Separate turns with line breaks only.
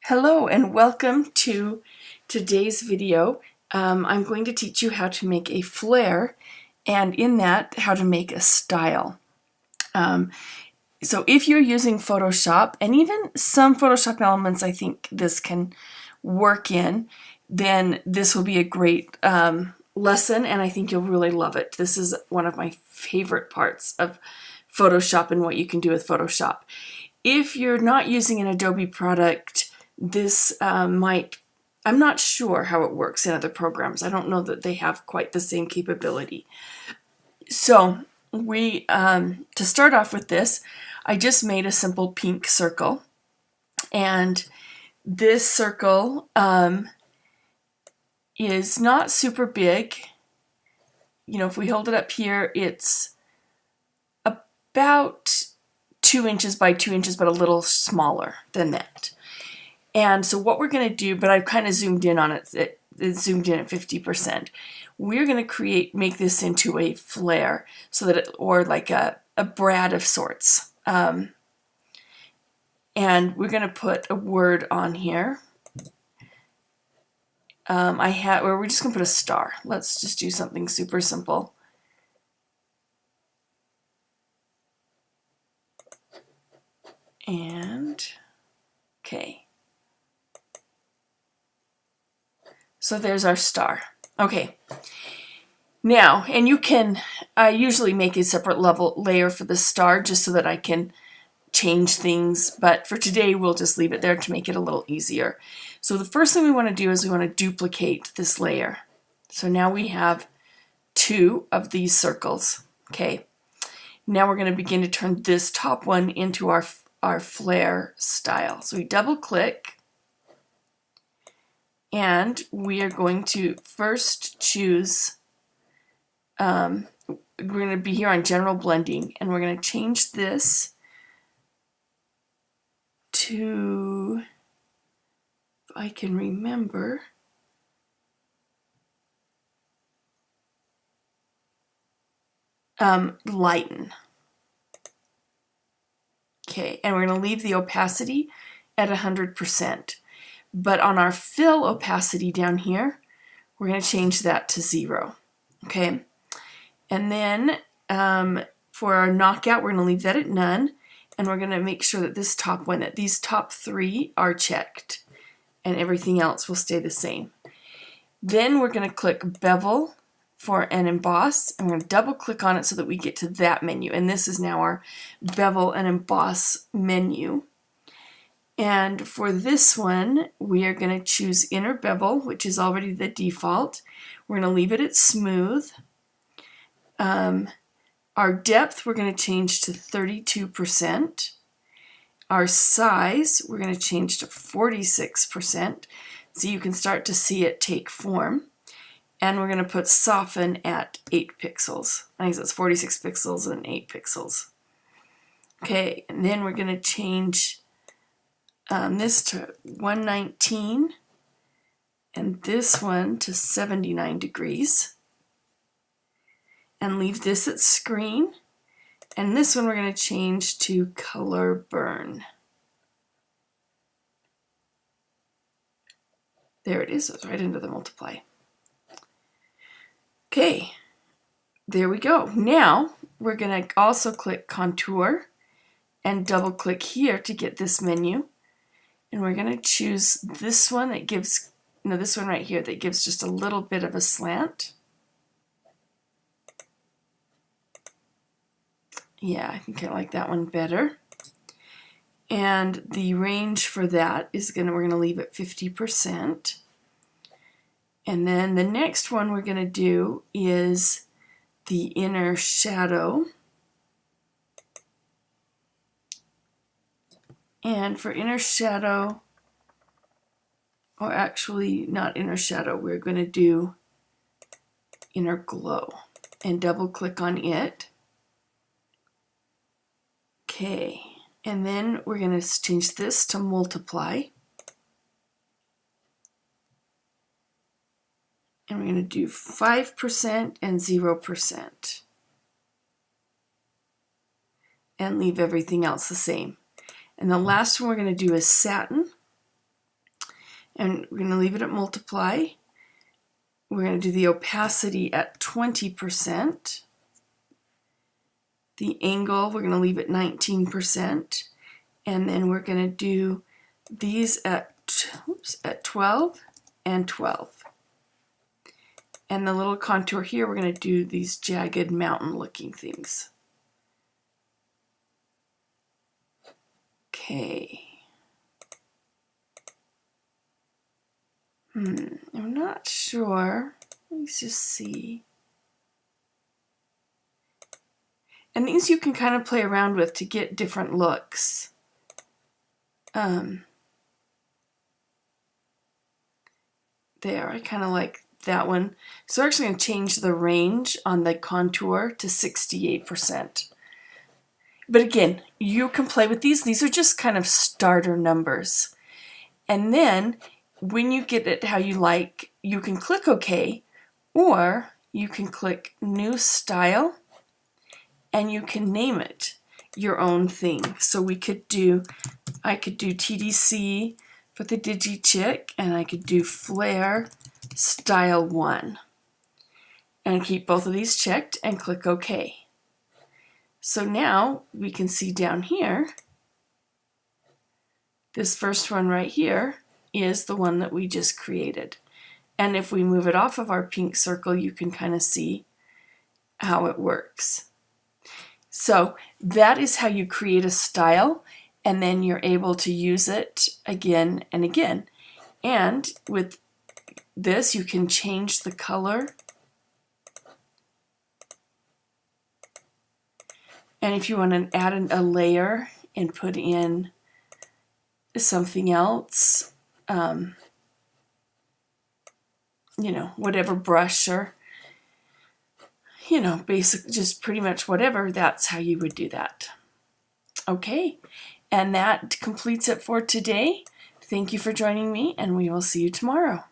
Hello and welcome to today's video. I'm going to teach you how to make a flare, and in that, how to make a style. So if you're using Photoshop, and even some Photoshop elements I think this can work in, then this will be a great lesson, and I think you'll really love it. This is one of my favorite parts of Photoshop and what you can do with Photoshop. If you're not using an Adobe product, this I'm not sure how it works in other programs. I don't know that they have quite the same capability. So to start off with this, I just made a simple pink circle, and this circle is not super big. You know, if we hold it up here, it's about 2 inches by 2 inches, but a little smaller than that. And so what we're going to do, but I've kind of zoomed in on it, it's zoomed in at 50%. We're going to make this into a flare, so that or like a brad of sorts. And we're going to put a word on here. We're just going to put a star. Let's just do something super simple. And, okay. So there's our star. Okay. Now, and you can, I usually make a separate layer for the star just so that I can change things, but for today we'll just leave it there to make it a little easier. So the first thing we want to do is we want to duplicate this layer. So now we have 2 of these circles. Okay. Now we're going to begin to turn this top one into our flare style. So we double click, and we are going to first choose, we're going to be here on general blending, and we're going to change this to, if I can remember, lighten. Okay, and we're going to leave the opacity at 100%. But on our fill opacity down here, we're going to change that to 0. Okay, and then for our knockout, we're going to leave that at none, and we're going to make sure that this top one, that these top 3 are checked, and everything else will stay the same. Then we're going to click bevel for an emboss. I'm going to double click on it so that we get to that menu, and this is now our bevel and emboss menu. And for this one, we are going to choose inner bevel, which is already the default. We're going to leave it at smooth. Our depth, we're going to change to 32%. Our size, we're going to change to 46%, so you can start to see it take form. And we're going to put soften at 8 pixels. I think that's 46 pixels and 8 pixels. Okay, and then we're going to change this to 119 and this one to 79 degrees, and leave this at screen, and this one we're going to change to color burn. There it is, it's right into the multiply. Okay, there we go. Now we're going to also click contour and double click here to get this menu. And we're going to choose this one that gives, this one right here that gives just a little bit of a slant. Yeah, I think I like that one better. And the range for that is we're going to leave it 50%. And then the next one we're going to do is the inner shadow. And for inner shadow, or actually not inner shadow, we're going to do inner glow and double click on it. Okay, and then we're going to change this to multiply. And we're going to do 5% and 0%. And leave everything else the same. And the last one we're going to do is satin. And we're going to leave it at multiply. We're going to do the opacity at 20%. The angle, we're going to leave it 19%. And then we're going to do these at 12 and 12. And the little contour here, we're going to do these jagged mountain looking things. Okay. I'm not sure. Let's just see. And these you can kind of play around with to get different looks. There, I kind of like that one. So we're actually going to change the range on the contour to 68%. But again, you can play with these. These are just kind of starter numbers. And then when you get it how you like, you can click OK, or you can click New Style, and you can name it your own thing. So I could do TDC for the DigiChick, and I could do Flair Style 1. And keep both of these checked and click OK. So now we can see down here, this first one right here is the one that we just created. And if we move it off of our pink circle, you can kind of see how it works. So that is how you create a style, and then you're able to use it again and again. And with this, you can change the color. And if you want to add a layer and put in something else, you know, whatever brush or, you know, basic, just pretty much whatever, that's how you would do that. Okay, and that completes it for today. Thank you for joining me, and we will see you tomorrow.